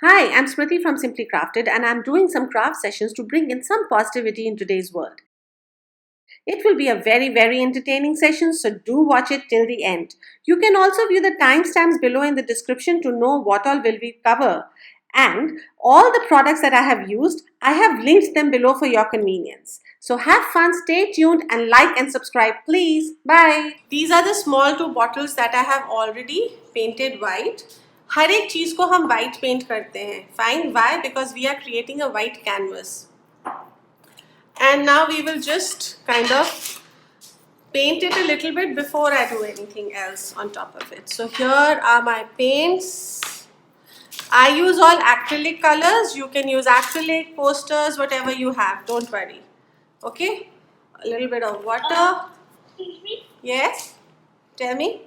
Hi, I'm Smriti from Simply Crafted, and I'm doing some craft sessions to bring in some positivity in today's world. It will be a very entertaining session, so do watch it till the end. You can also view the timestamps below in the description to know what all will we cover. And all the products that I have used, I have linked them below for your convenience. So have fun, stay tuned, and like and subscribe, please. Bye. These are the small two bottles that I have already painted white. हर एक चीज को हम white paint करते हैं. Fine. Why? Because we are creating a white canvas. And now we will just kind of paint it a little bit before I do anything else on top of it. So here are my paints. I use all acrylic colors. You can use acrylic, posters, whatever you have. Don't worry. Okay? A little bit of water. Excuse me? Yes? Tell me.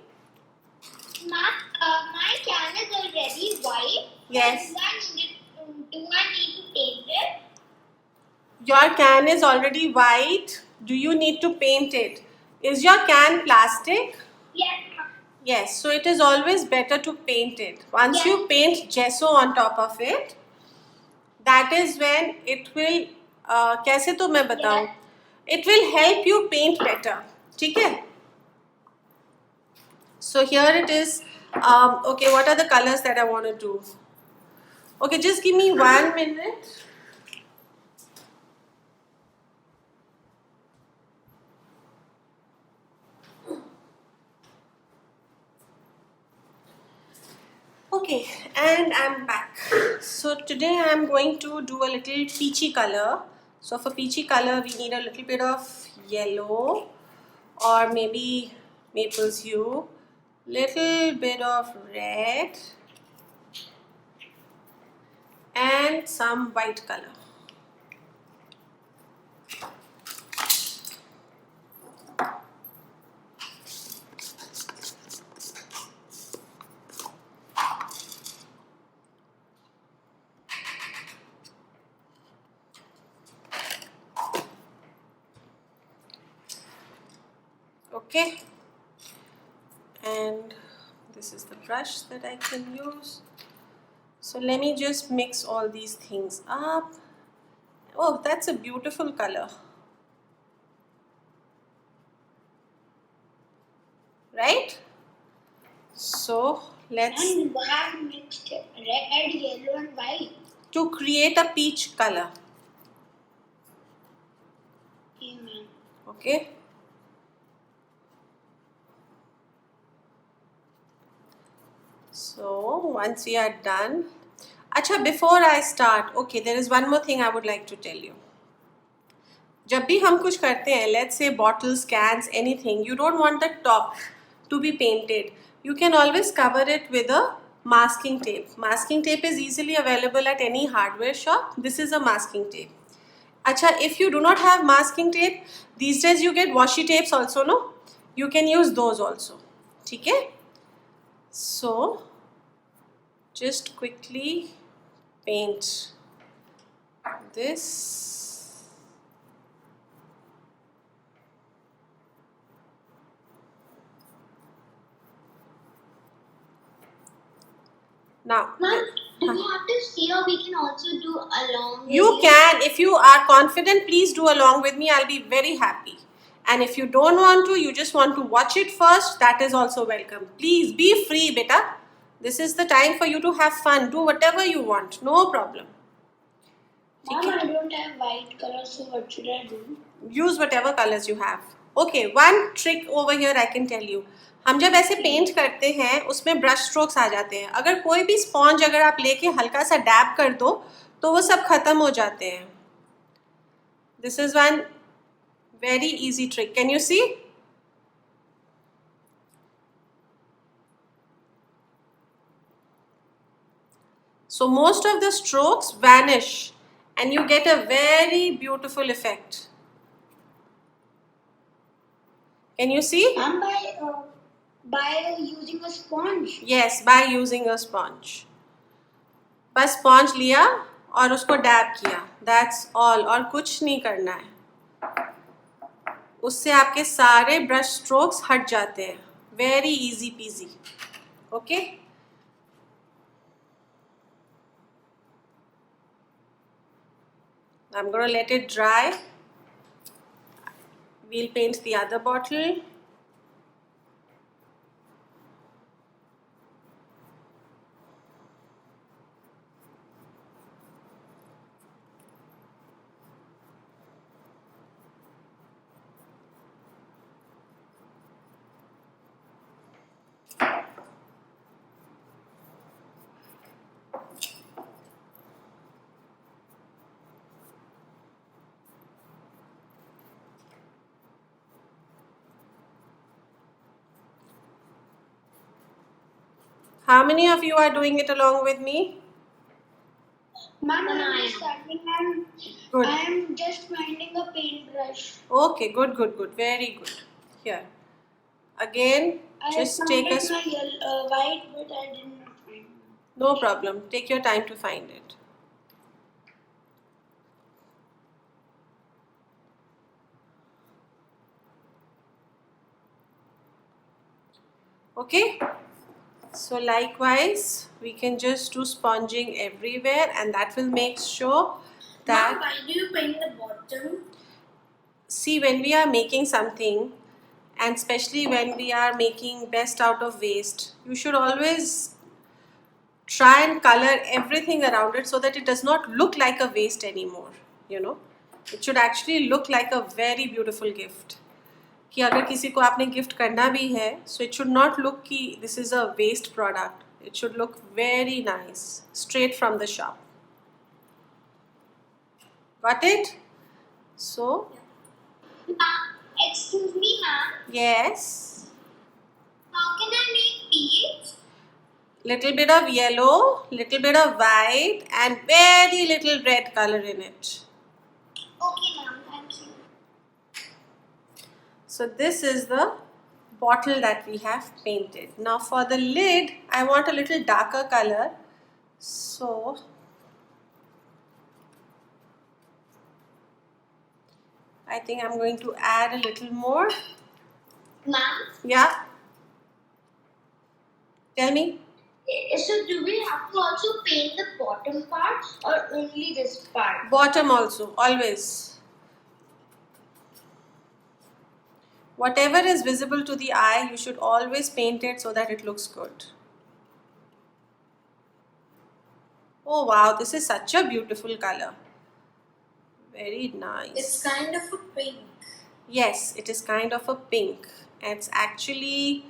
My can is already white. Yes. Do I need to paint it? Your can is already white. Do you need to paint it? Is your can plastic? Yes. Yes, so it is always better to paint it. Once you paint gesso on top of it, that is when it will, कैसे तो मैं बताऊँ? It will help you paint better. ठीक है? So here it is. Okay, what are the colors that I want to do? Okay, just give me 1 minute. Okay, and I'm back. So today I'm going to do a little peachy color. So for peachy color, we need a little bit of yellow or maybe maple's hue, little bit of red and some white color. Okay, and this is the brush that I can use. So let me just mix all these things up. Oh, that's a beautiful color, right? So let's And why mixed red, yellow, and white? To create a peach color. Amen. Okay. So once we are done, अच्छा before I start, okay, there is one more thing I would like to tell you. जब भी हम कुछ करते हैं, let's say bottles, cans, anything, you don't want the top to be painted. You can always cover it with a masking tape. Masking tape is easily available at any hardware shop. This is a masking tape. Acha, if you do not have masking tape, these days you get washi tapes also, no? You can use those also. Okay? So, just quickly paint this. Now, Mom, do we have to see or we can also do along with you can, if you are confident, please do along with me. I'll be very happy. And if you don't want to, you just want to watch it first, that is also welcome. Please be free, beta. This is the time for you to have fun. Do whatever you want. No problem. Mom, I don't have white color, so what should I do? Use whatever colors you have. Okay, one trick over here I can tell you. हम जब ऐसे paint करते हैं उसमें brush strokes आ जाते हैं. अगर कोई भी स्पॉन्ज अगर आप लेके हल्का सा डैब कर दो तो वो सब खत्म हो जाते हैं. This is one very easy trick. Can you see? So most of the strokes vanish and you get a very beautiful effect. Can you see? Mom, by using a sponge. Yes, by using a sponge. बस sponge लिया और उसको dab किया. That's all. और कुछ नहीं करना है. उससे आपके सारे ब्रश स्ट्रोक्स हट जाते हैं. Very easy peasy. Okay? I'm going to let it dry. We'll paint the other bottle. How many of you are doing it along with me? Ma'am, I'm just starting and Good. I'm just finding a paintbrush. Okay, good, good, good. Very good. Here. Again, I just found take a... my white, but I did not find. No problem. Take your time to find it. Okay? So likewise, we can just do sponging everywhere, and that will make sure that... Ma'am, why do you paint the bottom? See, when we are making something, and especially when we are making best out of waste, you should always try and color everything around it so that it does not look like a waste anymore. You know, it should actually look like a very beautiful gift. कि अगर किसी को आपने gift करना भी है, so it should not look कि this is a waste product. It should look very nice, straight from the shop. Got it? So, Excuse me, ma'am. yes, How can I make peach? little bit of yellow, little bit of white, and very little red color in it. Okay, ma'am. Thank you. So this is the bottle that we have painted. Now for the lid, I want a little darker color. So I think I'm going to add a little more. Ma'am, Yeah. Tell me. so do we have to also paint the bottom part or only this part? Bottom also, always. Whatever is visible to the eye, you should always paint it so that it looks good. Oh wow, this is such a beautiful color. Very nice. It's kind of a pink. Yes, it is kind of a pink. It's actually,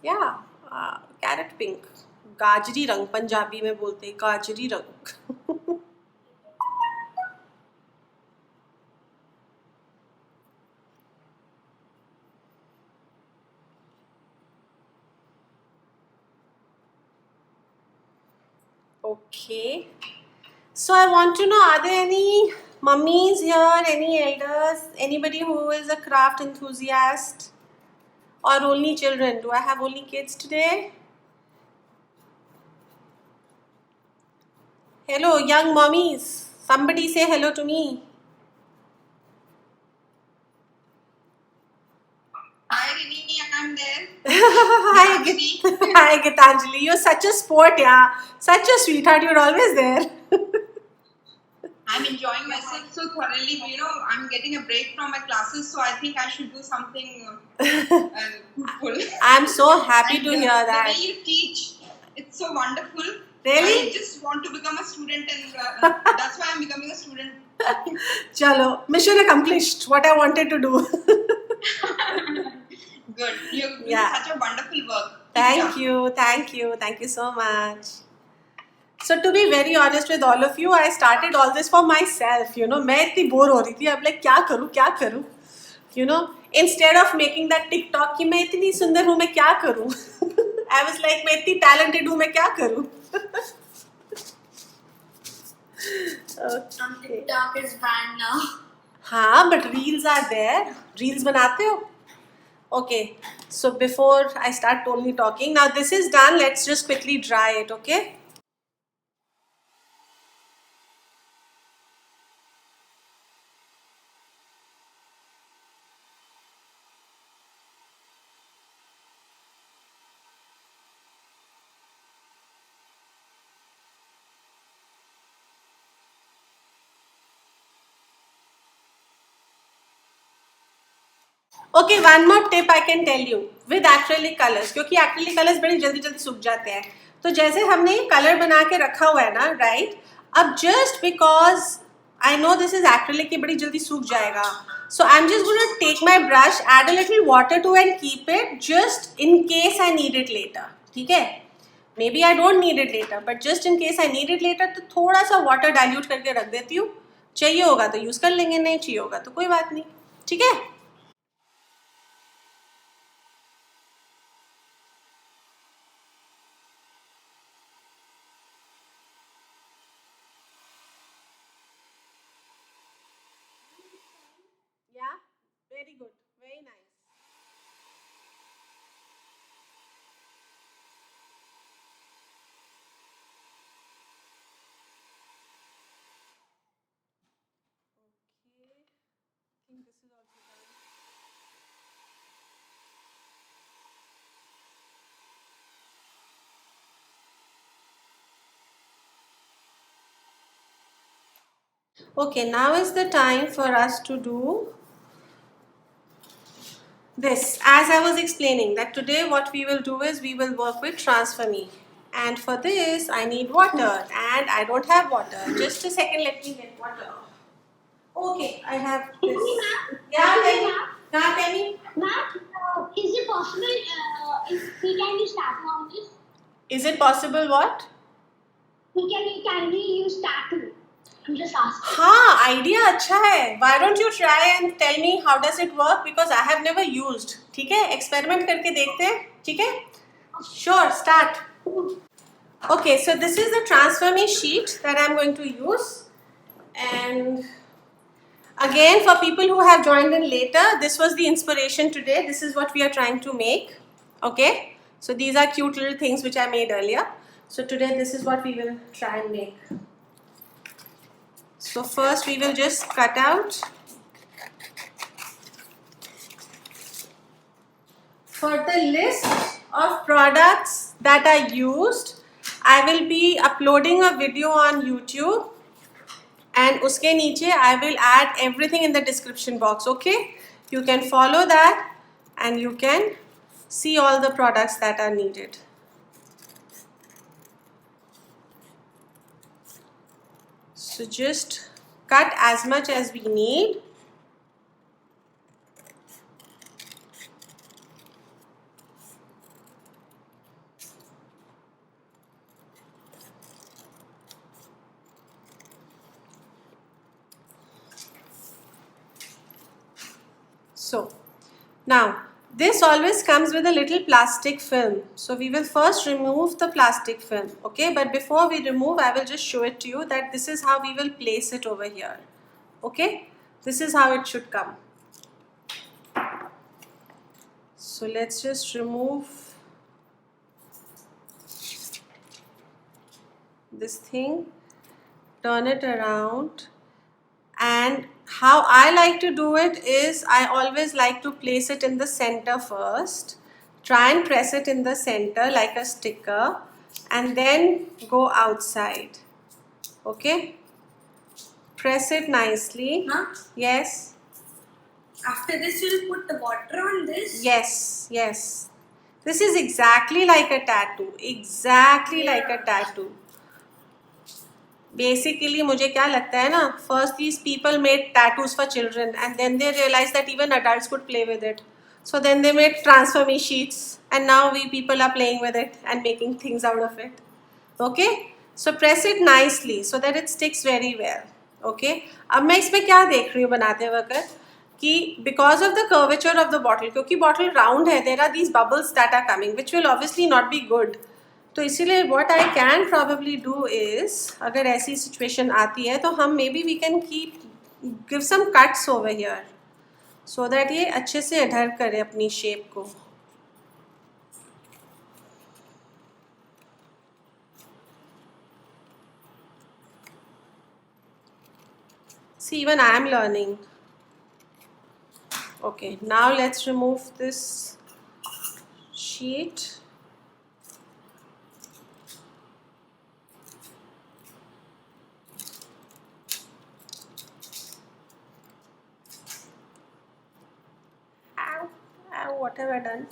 yeah, carrot pink. गाजरी रंग पंजाबी में बोलते हैं गाजरी रंग. Okay. So I want to know, are there any mummies here, any elders, anybody who is a craft enthusiast, or only children? Do I have only kids today? Hello, young mummies. Somebody say hello to me. Hi, Rini, I'm there. Hi, hi, Gitanjali. You're such a sport, yeah. Such a sweetheart. You're always there. I'm enjoying myself so thoroughly. You know, I'm getting a break from my classes, so I think I should do something fruitful. I'm so happy And to hear that. The way you teach, it's so wonderful. Really? I just want to become a student, and that's why I'm becoming a student. Chalo, mission accomplished. What I wanted to do. Good. You're doing Yeah. such a wonderful work. Thank you, thank you, thank you so much. So to be very honest with all of you, I started all this for myself. You know, मैं इतनी bore हो रही थी. अब like क्या करूँ? You know, instead of making that TikTok कि मैं इतनी सुंदर हूँ मैं क्या करूँ? I was like मैं इतनी talented हूँ मैं क्या करूँ? Okay. TikTok is banned now. हाँ, but reels are there. Reels बनाते हो? Okay. So before I start only talking, now this is done. Let's just quickly dry it. Okay. Okay, one more tip I can tell you with acrylic colors, क्योंकि acrylic colors बड़ी जल्दी जल्दी सूख जाते हैं. तो जैसे हमने कलर बना के रखा हुआ है ना, right? अब just because I know this is acrylic, ये बड़ी जल्दी सूख जाएगा. So I'm just going to take my brush, add a little water to and keep it just in case I need it later. ठीक है? Maybe I don't need it later, but just in case I need it later, तो थोड़ा सा water dilute करके रख देती हूँ. चाहिए होगा तो यूज कर लेंगे, नहीं चाहिए होगा तो कोई बात नहीं. ठीक है? Yeah, very good, very nice. Okay, I think this is also done. Okay, now is the time for us to do this. As I was explaining that today what we will do is we will work with transfer-me. And for this I need water and I don't have water. Just a second, let me get water. Okay, I have this. Yeah, tell me. Yeah, tell me. Ma'am, is it possible if we can use tattoo on this? Is it possible what? Can we use tattoo? I'm just asking. हाँ, idea अच्छा है. Why don't you try and tell me how does it work? Because I have never used. ठीक है? Experiment करके देखते हैं. ठीक है? Sure, start. Okay, so this is the transfer-me sheet that I'm going to use. And again, for people who have joined in later, this was the inspiration today. This is what we are trying to make. Okay? So these are cute little things which I made earlier. So today this is what we will try and make. So first we will just cut out. For the list of products that I used, I will be uploading a video on YouTube, and uske niche I will add everything in the description box. Okay, you can follow that and you can see all the products that are needed. So just cut as much as we need. So now this always comes with a little plastic film. So we will first remove the plastic film. Okay, but before we remove, I will just show it to you that this is how we will place it over here. Okay, this is how it should come. So let's just remove this thing, turn it around, and how I like to do it is I always like to place it in the center first, try and press it in the center like a sticker, and then go outside. Okay, press it nicely. Huh? Yes. After this, you'll put the water on this? Yes, yes. This is exactly like a tattoo. Exactly like a tattoo. Basically, मुझे क्या लगता है ना, first these people made tattoos for children and then they realized that even adults could play with it. So then they made transfer-me sheets and now we people are playing with it and making things out of it. Okay? So press it nicely so that it sticks very well. Okay? अब मैं इसमें क्या देख रही हूँ बनाते वक्त कि because of the curvature of the bottle, क्योंकि bottle round है, there are these bubbles that are coming which will obviously not be good. तो इसीलिए what I can probably do is, अगर ऐसी situation आती है तो हम maybe we can give some cuts over here so that ये अच्छे से adhere करे अपनी shape को. See, even I am learning. Okay, now let's remove this sheet. Ow. what have I done?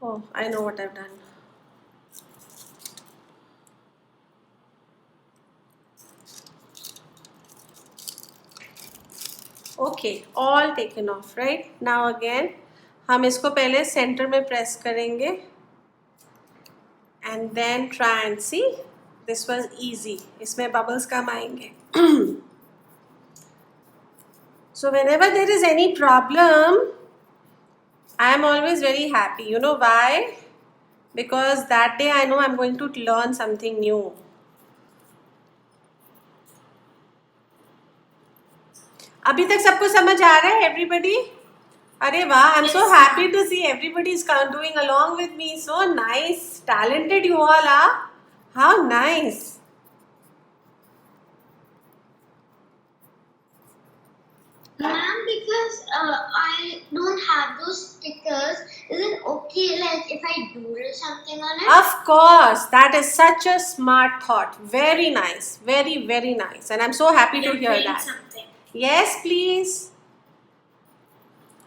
Oh, I know what I've done. Okay, all taken off, right? Now again, हम इसको पहले center में press करेंगे and then try and see. This was easy. इसमें bubbles कम आएंगे. So whenever there is any problem, I am always very happy. You know why? Because that day I know I'm going to learn something new. अभी तक सबको समझ आ रहा है everybody? अरे वाह, I'm so happy to see everybody is doing along with me. So nice, talented you all are. How nice. Ma'am, because I don't have those stickers, is it okay like if I doodle something on it? Of course, that is such a smart thought. Very nice, very, very nice. And I'm so happy to hear that. Something. Yes, please.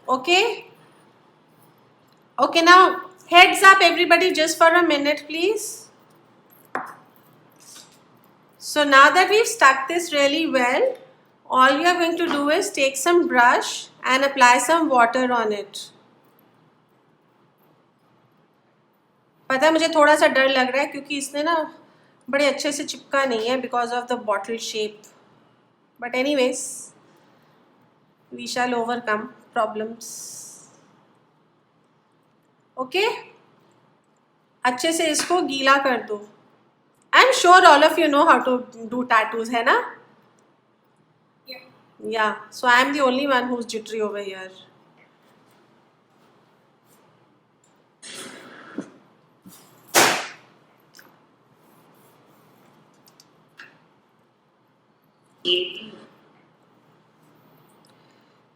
Okay. Okay, now heads up everybody just for a minute, please. So now that we've stuck this really well, all you are going to do is take some brush and apply some water on it. पता है मुझे थोड़ा सा डर लग रहा है क्योंकि इसने ना बड़े अच्छे से चिपका नहीं है because of the bottle shape. But anyways, we shall overcome problems. Okay? अच्छे से इसको गीला कर दो. I'm sure all of you know how to do tattoos, है ना? Yeah. Yeah. So I'm the only one who's jittery over here.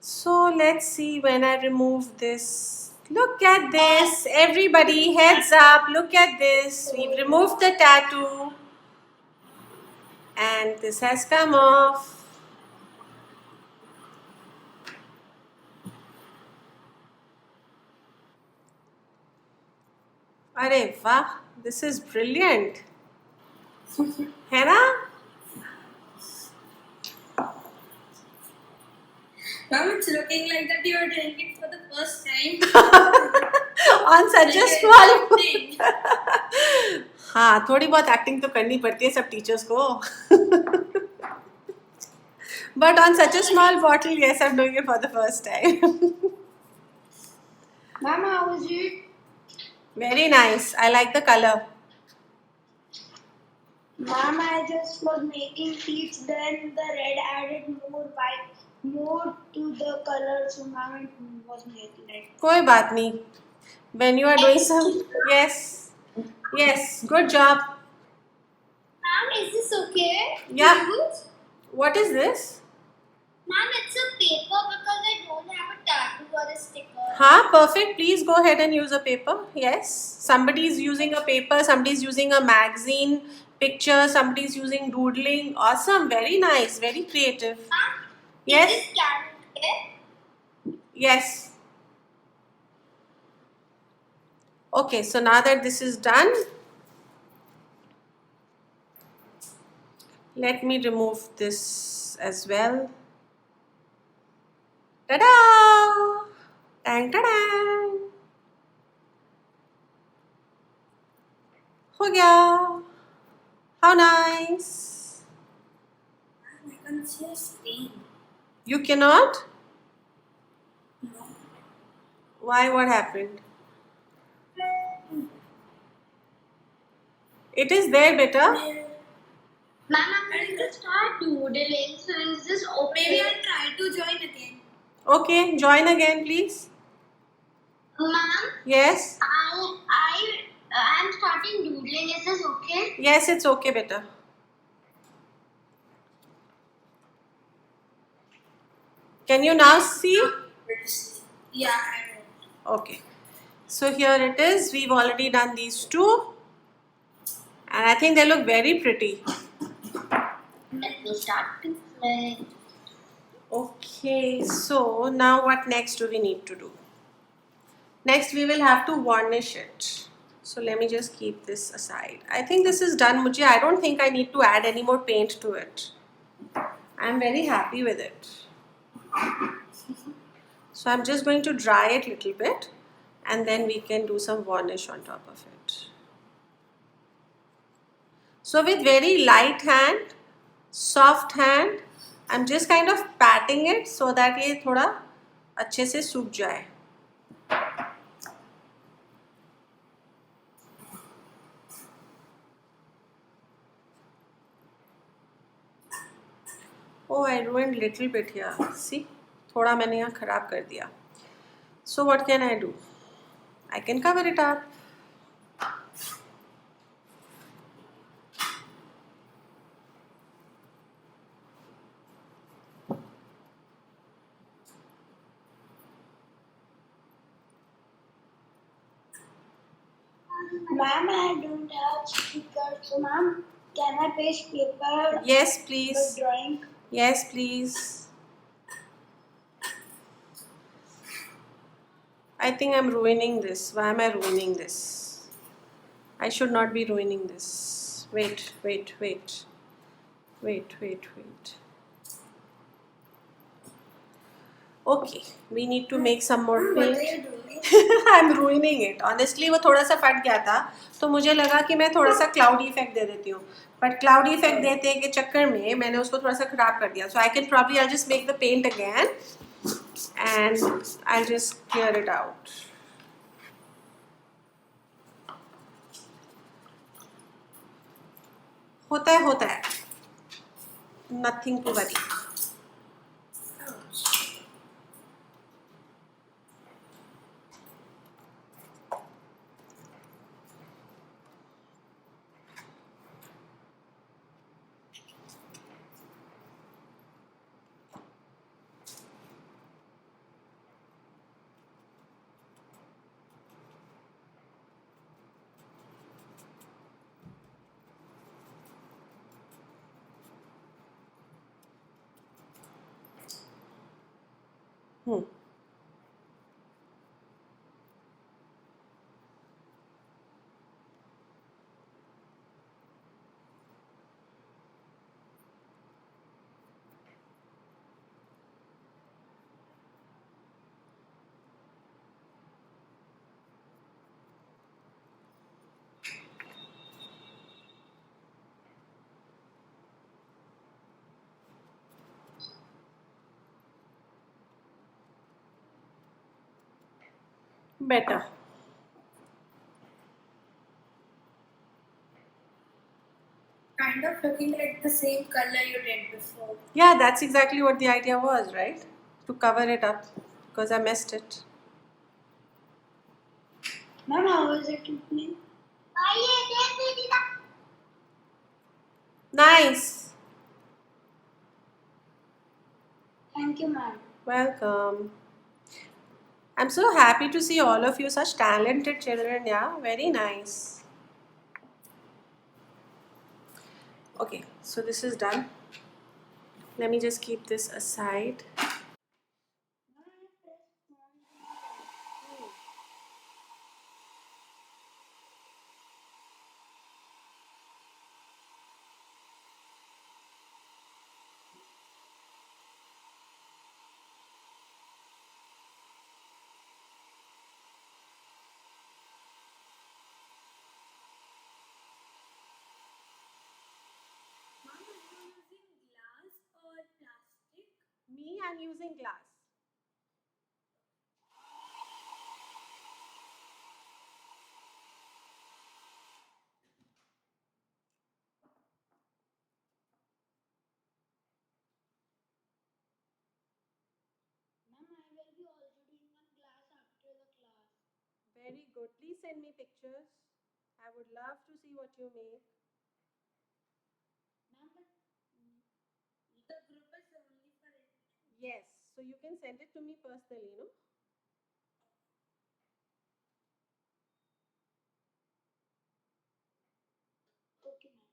So let's see when I remove this. Look at this. Everybody, heads up. Look at this. We've removed the tattoo. And this has come off. अरे वाह, this is brilliant. है ना? Ma'am, it's looking like that you are doing it for the first time. On such a Like small. acting. हाँ, थोड़ी बहुत acting तो करनी पड़ती है सब टीचर्स को. But on such a small bottle, yes, I'm doing it for the first time. Ma'am, how was it? Very nice. I like the color. Ma'am, I just was making teeth, then the red added more white, more to the color, so ma'am, it was making it. कोई बात नहीं. When you are doing some, yes, good job. Ma'am, is this okay? Yeah. to use? What is this? Ma'am, it's a paper because I don't have a tattoo or a sticker. हाँ, perfect. Please go ahead and use a paper. Yes. Somebody is using a paper. Somebody is using a magazine picture. Somebody is using doodling. Awesome. Very nice. Very creative. Ma'am, Yes. is this can okay? Yes. Okay. So now that this is done, let me remove this as well. Ta-da! Dang, ta-da! हो गया. How nice. I can see a stain. You cannot? No. Why? What happened? It is there, beta. Ma'am, I'm going to start doodling, so is this okay? Maybe I'll try to join again. Okay, join again, please. Ma'am, Yes. I'm starting doodling, is this okay? Yes, it's okay, beta. Can you now see? Yeah, I will. Okay. So here it is. We've already done these two. And I think they look very pretty. Let me start to play. Okay, so now what next do we need to do? Next, we will have to varnish it. So let me just keep this aside. I think this is done, Mujhe. I don't think I need to add any more paint to it. I'm very happy with it. So I'm just going to dry it a little bit and then we can do some varnish on top of it. So with very light hand, soft hand, I'm just kind of patting it so that ये थोड़ा अच्छे से सूख जाए. Oh, I ruined little bit here. See, थोड़ा मैंने यहाँ खराब कर दिया. So what can I do? I can cover it up. Ma'am, I don't have stickers. So, ma'am, can I paste paper Yes, with please. drawing? Yes, please. I think I'm ruining this. Why am I ruining this? I should not be ruining this. Wait, wait, wait. Wait, wait, wait. Okay, we need to make some more What are paint. you doing? I'm ruining it. Honestly, वो थोड़ा सा फट गया था तो मुझे लगा कि मैं थोड़ा सा क्लाउडी इफेक्ट दे देती हूँ. बट क्लाउडी इफेक्ट देते के चक्कर में मैंने उसको थोड़ा सा खराब कर दिया. So I can probably I'll just make the paint again and I'll just clear it out. होता है. Nothing to worry. Hmm. Better. Kind of looking like the same color you did before. Yeah, that's exactly what the idea was, right? To cover it up because I messed it. Ma'am, how is it looking? Nice. Thank you, ma'am. Welcome. I'm so happy to see all of you, such talented children. Yeah, very nice. Okay, so this is done. Let me just keep this aside. Mom, are you using glass or plastic? Me, I'm using glass. Ma'am, I will be also doing one class after the class. Very good. Please send me pictures. I would love to see what you make. Ma'am, but The group is only for it. Yes, so you can send it to me personally, no? okay, ma'am.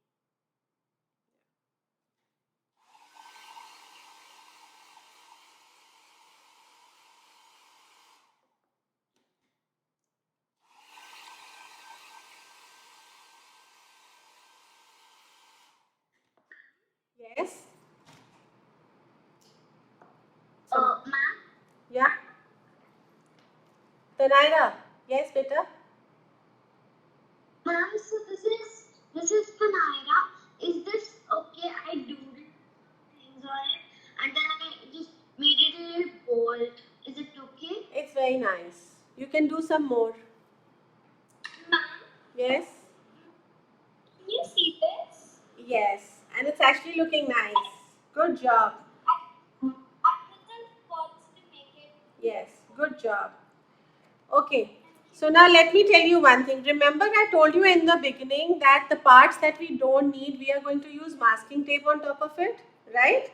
Yes. Ma'am, Yeah. Tanaira. Yes, beta. ma'am, so this is Panaira. Is this okay? I doodled things on it and then I just made it a little bold. Is it okay? It's very nice. You can do some more. Ma'am, Yes. can you see this? Yes. And it's actually looking nice. Good job. I put the spots to make it. Yes. Good job. Okay. So now let me tell you one thing. Remember I told you in the beginning that the parts that we don't need, we are going to use masking tape on top of it, right?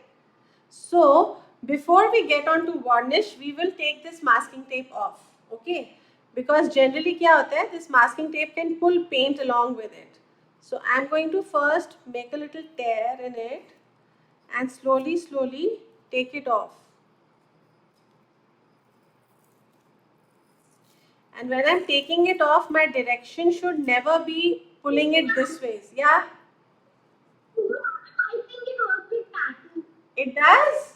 So before we get on to varnish, we will take this masking tape off, okay? Because generally क्या होता है, this masking tape can pull paint along with it. So I'm going to first make a little tear in it and slowly take it off. And when I'm taking it off, my direction should never be pulling it this way. Yeah, I think it works with tattoo. it does.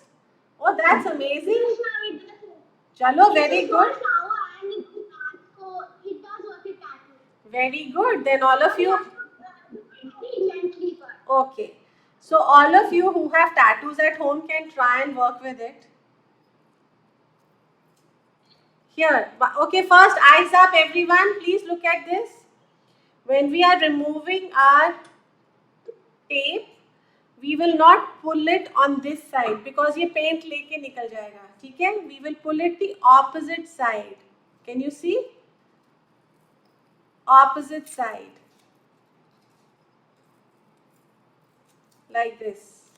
Oh, that's amazing. Yes, ma'am, it does. Chalo, very It's not good. flower and it's not, so it does work with tattoo. Very good. Then all of you. Very gently, but. Okay. So all of you who have tattoos at home can try and work with it. Here. Okay, first eyes up everyone. Please look at this. When we are removing our tape, we will not pull it on this side because ये paint लेके निकल जाएगा. ठीक है? We will pull it the opposite side. Can you see? Opposite side. Like this.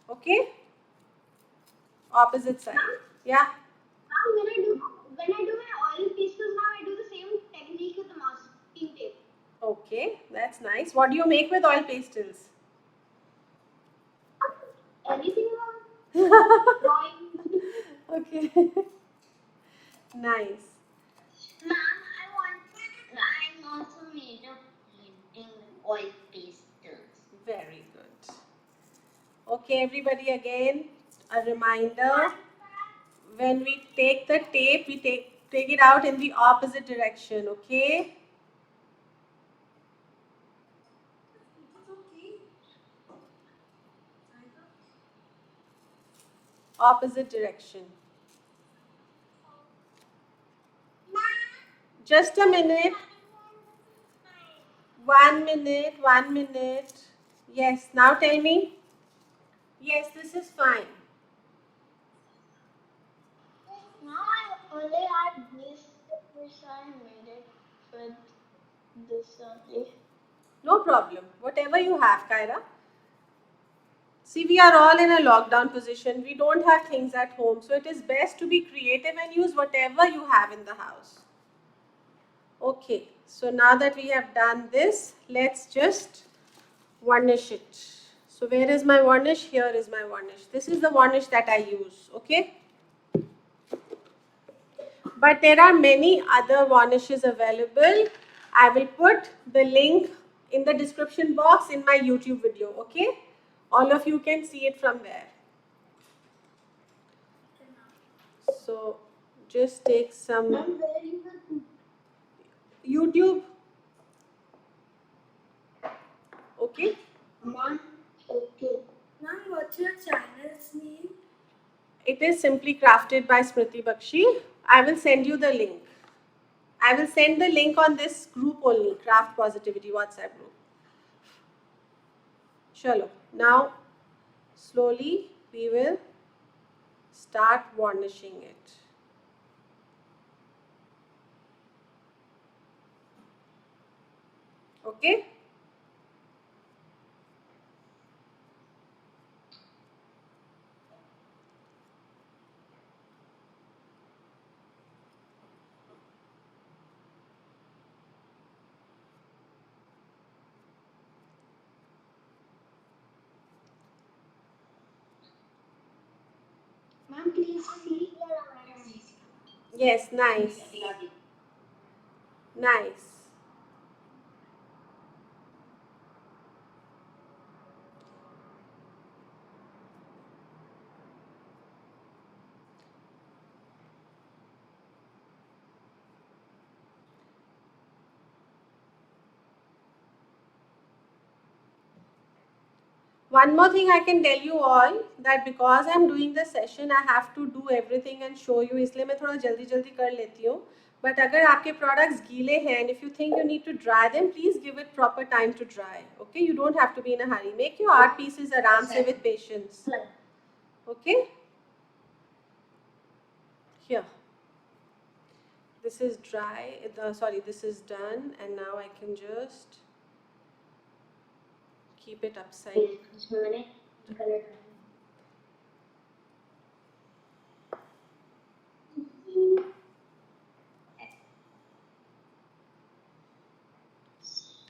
Okay? Opposite side. Yeah. Now when I do my oil pastels, now I do the same technique with the masking tape. Okay, that's nice. What do you make with oil pastels? Anything drawing. Okay. Nice. Ma'am, I'm also made of painting oil pastels. Very good. Okay, everybody, again, a reminder. When we take the tape, we take it out in the opposite direction, okay? Opposite direction. Just a minute. 1 minute, 1 minute. Yes, now tell me. Yes, this is fine. Now I only had this, which I made it with this only. No problem. Whatever you have, Kyra. See, we are all in a lockdown position. We don't have things at home. So it is best to be creative and use whatever you have in the house. Okay. So now that we have done this, let's just varnish it. So where is my varnish? Here is my varnish. This is the varnish that I use. Okay. But there are many other varnishes available. I will put the link in the description box in my YouTube video. Okay. All of you can see it from there. So just take some YouTube. Okay. Mom, okay. Ma'am, what's your channel's name? It is Simply Crafted by Smriti Bakshi. I will send you the link. I will send the link on this group only, Craft Positivity WhatsApp group. Chalo. Now, slowly we will start varnishing it. Okay? Ma'am, please see. Yes, nice. Nice. One more thing I can tell you all, that because I'm doing the session, I have to do everything and show you, इसलिए मैं थोड़ा जल्दी जल्दी कर लेती हूँ. But अगर आपके products गीले हैं and if you think you need to dry them, please give it proper time to dry. Okay, you don't have to be in a hurry. Make your art pieces आराम से with patience. Okay. Here. This is dry. Sorry, this is done, and now I can just keep it upside.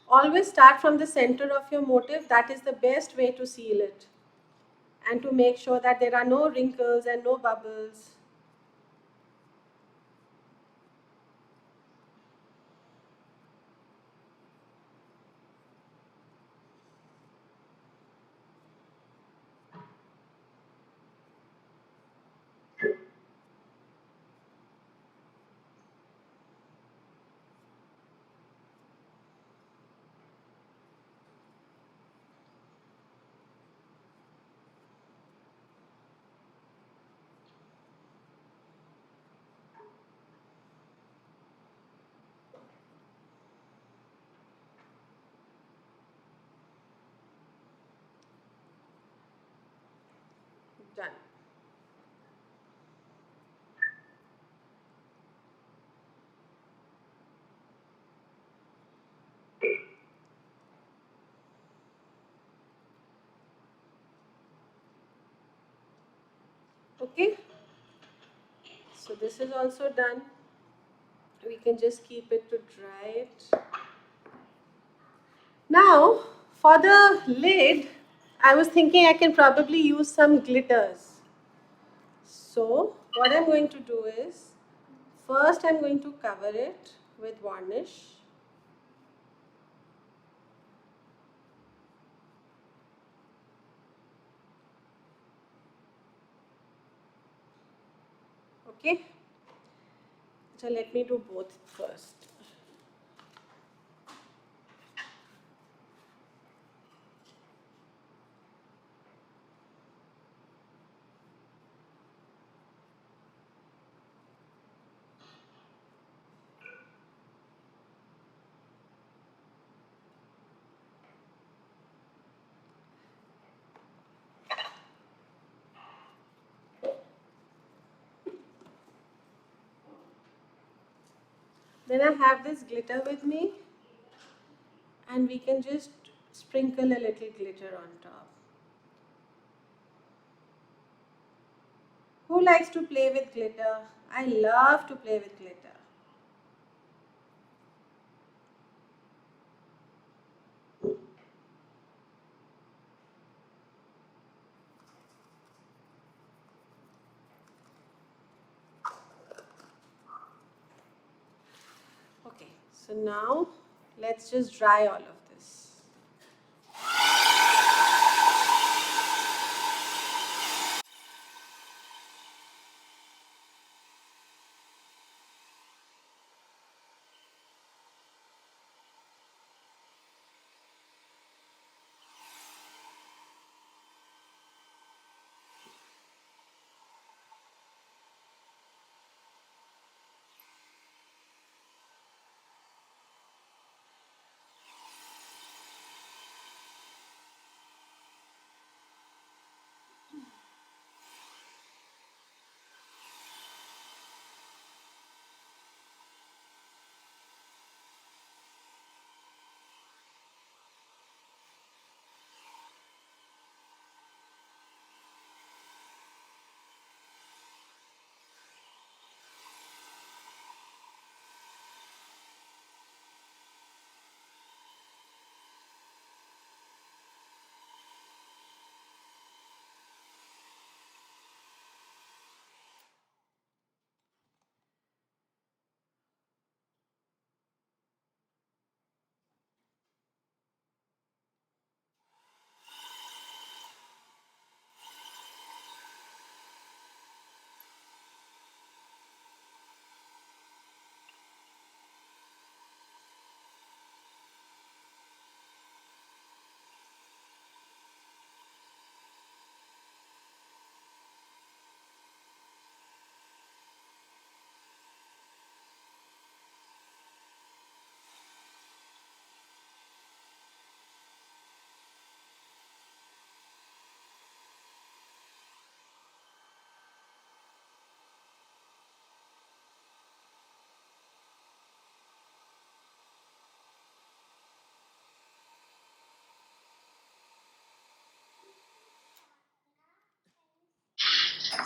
Always start from the center of your motif. That is the best way to seal it and to make sure that there are no wrinkles and no bubbles. Done. Okay. So this is also done. We can just keep it to dry it. Now, for the lid, I was thinking I can probably use some glitters. So, what I'm going to do is, first I'm going to cover it with varnish. Okay. So let me do both first. Then I have this glitter with me, and we can just sprinkle a little glitter on top. Who likes to play with glitter? I love to play with glitter. Okay, so now let's just dry all of this.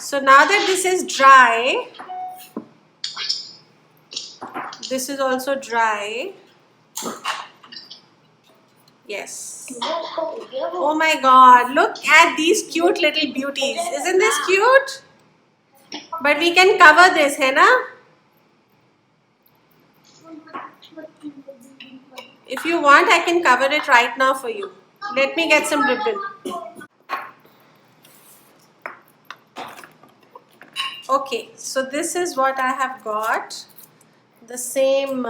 So now that this is dry, this is also dry. Yes. Oh my god, look at these cute little beauties. Isn't this cute? But we can cover this, है ना? If you want, I can cover it right now for you. Let me get some ribbon. Okay, so this is what I have got. The same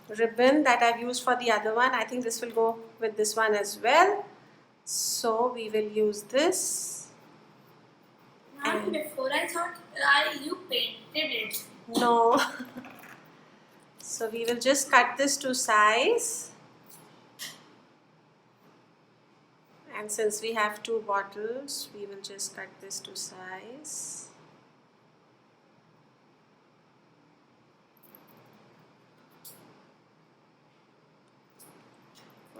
ribbon that I've used for the other one. I think this will go with this one as well. So we will use this. And before I thought you painted it. No. So we will just cut this to size. And since we have 2 bottles, we will just cut this to size.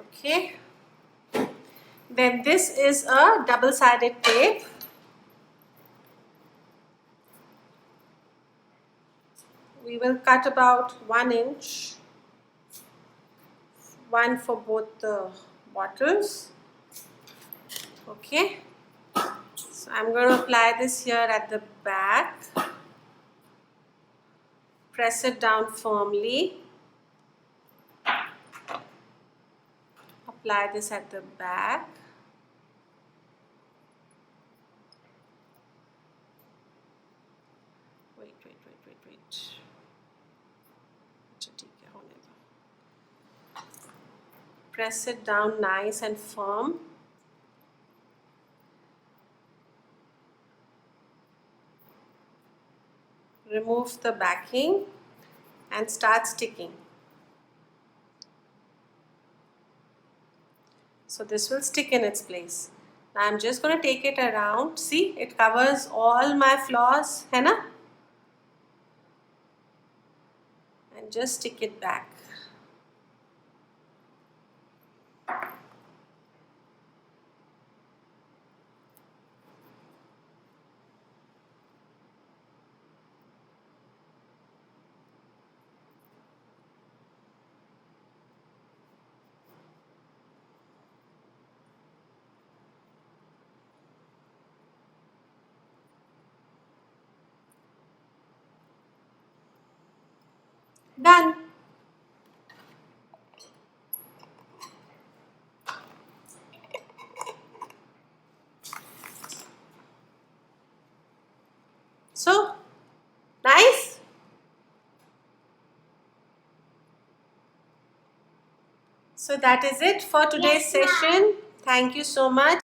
Okay. Then this is a double-sided tape. We will cut about 1 inch, one for both the bottles. Okay. So I'm going to apply this here at the back. Press it down firmly. Apply this at the back. Wait. Press it down nice and firm. Remove the backing and start sticking. So this will stick in its place. Now I'm just going to take it around. See, it covers all my floors, है ना? And just stick it back. Done. So, nice. So that is it for today's session. Thank you so much.